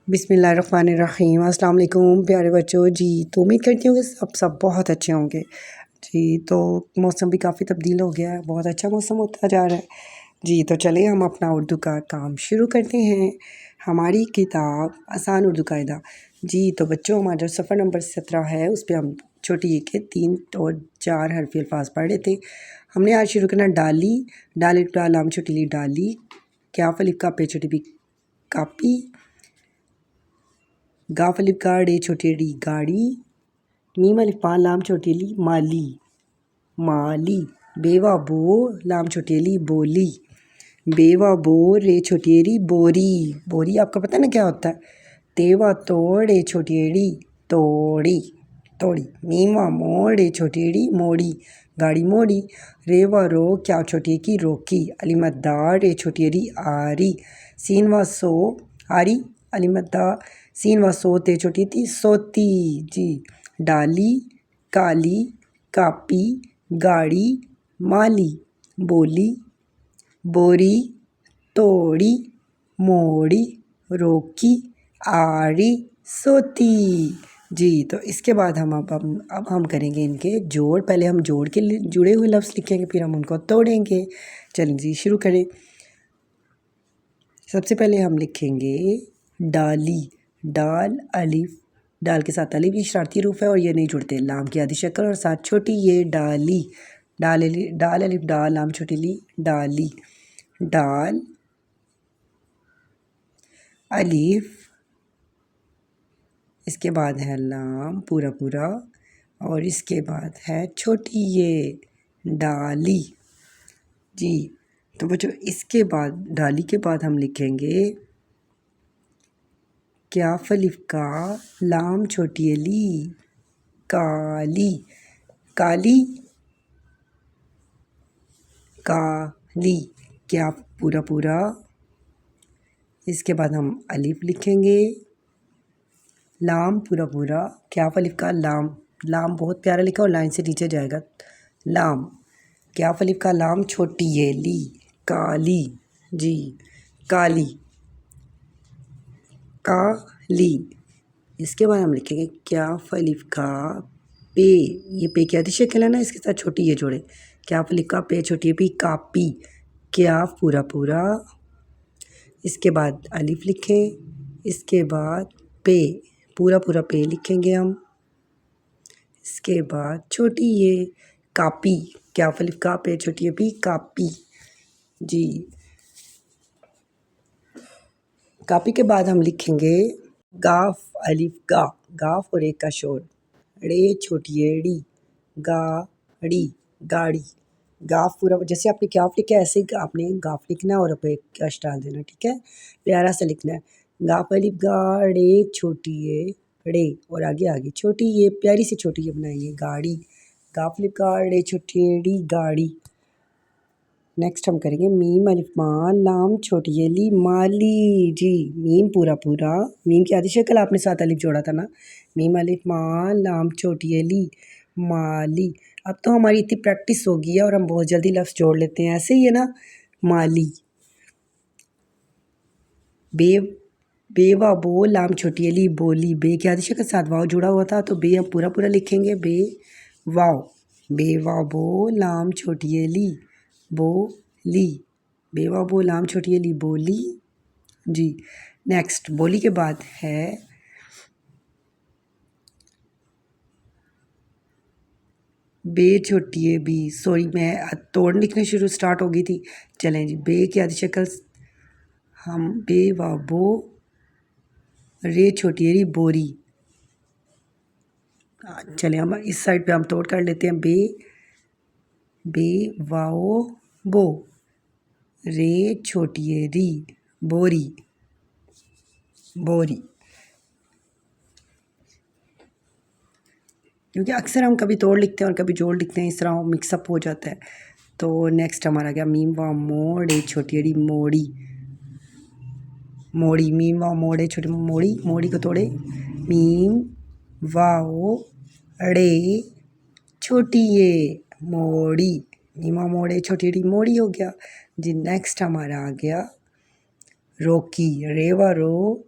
बिस्मिल्लाहिर्रहमानिर्रहीम। अस्सलाम वालेकुम प्यारे बच्चों। जी तो उम्मीद करती हूँ कि सब बहुत अच्छे होंगे। जी तो मौसम भी काफ़ी तब्दील हो गया है, बहुत अच्छा मौसम होता जा रहा है। जी तो चलिए हम अपना उर्दू का काम शुरू करते हैं। हमारी किताब आसान उर्दू कायदा। जी तो बच्चों हमारा जो सफ़र नंबर 17 है उस पर हम छोटी एक के 3 और 4 हरफी अल्फाज पढ़ रहे थे। हमने आज शुरू करना डाली, डाल लाम छोटी ली डाली, क्या फलिफ का पे छोटी बी कापी, गाफ अलिफ का डे छोटी डी गाड़ी, मीम अलिफ पा लाम छोटी ली माली, माली, बेवा बो लाम छोटी ली बोली, बेवा बो रे छोटी री बोरी, बोरी आपको पता है ना क्या होता है। तेवा तोड़ रे छोटी डी तोड़ी, तोड़ी, मीमा मोड़ रे छोटी डी मोड़ी, गाड़ी मोड़ी, रेवा रो क्या छोटी की रोकी, अलीमदार रे छोटी री आरी, सीन व सो आरी, अलीमदार सीन व सोते छोटी थी सोती। जी डाली, काली, कापी, गाड़ी, माली, बोली, बोरी, तोड़ी, मोड़ी, रोकी, आड़ी, सोती। जी तो इसके बाद हम करेंगे इनके जोड़। पहले हम जोड़ के जुड़े हुए लफ्ज़ लिखेंगे, फिर हम उनको तोड़ेंगे। चलिए जी शुरू करें। सबसे पहले हम लिखेंगे डाली, डाल अलिफ, डाल के साथ अलिफ ये शरारती रूफ है और ये नहीं जुड़ते। लाम की आधी शक्ल और साथ छोटी ये डाली, डाल अलिफ डाल लाम छोटी ली डाली, डाल अलिफ, इसके बाद है लाम पूरा पूरा और इसके बाद है छोटी ये डाली। जी तो बच्चों इसके बाद डाली के बाद हम लिखेंगे क्या फलिफ का लाम छोटी ली काली, काली, काली, क्या पूरा पूरा। इसके बाद हम अलिफ लिखेंगे, लाम पूरा पूरा, क्या फलिफ का लाम, लाम बहुत प्यारा लिखा और लाइन से नीचे जाएगा। लाम, क्या फलिफ का लाम छोटी ये ली काली, जी काली, काली। इसके बाद हम लिखेंगे क्या फलिफ का पे, ये पे की आधी शक्ल है ना, इसके साथ छोटी ये जोड़े, क्या फलिफ का पे छोटी ये पी कापी, क्या पूरा पूरा। इसके बाद अलिफ लिखें, इसके बाद पे पूरा पूरा पे लिखेंगे हम। इसके बाद छोटी ये कापी, क्या फलिफ का पे छोटी ये पी कापी। जी कापी के बाद हम लिखेंगे गाफ अलिफ गा, गाफ और एक का शोर, रे छोटी एड़ी, गाड़ी, गाड़ी, गाफ पूरा जैसे आपने क्या लिखा है ऐसे ही आपने गाफ लिखना है और पे कश डाल देना, ठीक है, प्यारा सा लिखना है। गाफ अलिफ गा रे छोटी ये रे और आगे आगे छोटी ये प्यारी सी छोटी ये बनाएंगे गाड़ी, गाफ अलिफ गा रे छोटी एड़ी गाड़ी। नेक्स्ट हम करेंगे मीम अलिफ माल लाम छोटी ये ली माली। जी मीम पूरा पूरा, मीम की आधी शक्ल आपने साथ अलिफ जोड़ा था ना, मीम अलिफ माल लाम छोटी ये ली माली। अब तो हमारी इतनी प्रैक्टिस हो गई है और हम बहुत जल्दी लफ्ज़ जोड़ लेते हैं, ऐसे ही है ना। माली, बे, बेवा बो लाम छोटी ये ली बोली, बे की आधी शक्ल साथ वाव जुड़ा हुआ था तो बे हम पूरा पूरा लिखेंगे, बे वाव, बेवा बो लाम छोटी ये ली बोली, बेवा बो लाम छोटी ये ली बोली। जी नेक्स्ट बोली के बाद है बे छोटी है बी, सॉरी मैं तोड़ लिखने शुरू स्टार्ट हो गई थी। चलें जी बे की आधी शक्ल हम बे व बो रे छोटी है री बोरी। चलें हम इस साइड पे हम तोड़ कर लेते हैं, बे, बे वाओ बो रे छोटी है री बोरी, बोरी। क्योंकि अक्सर हम कभी तोड़ लिखते हैं और कभी जोड़ लिखते हैं, इस तरह मिक्सअप हो जाता है। तो नेक्स्ट हमारा गया मीम व मोड़ छोटी अड़ी मोड़ी, मोड़ी, मीम व मोड़े छोटी मोड़ी, मोड़ी को तोड़े, मीम वाओ ड़े छोटी ये मोड़ी, मीमा मोड़े छोटी अड़ी मोड़ी हो गया। जी नेक्स्ट हमारा आ गया रोकी, रेवा रो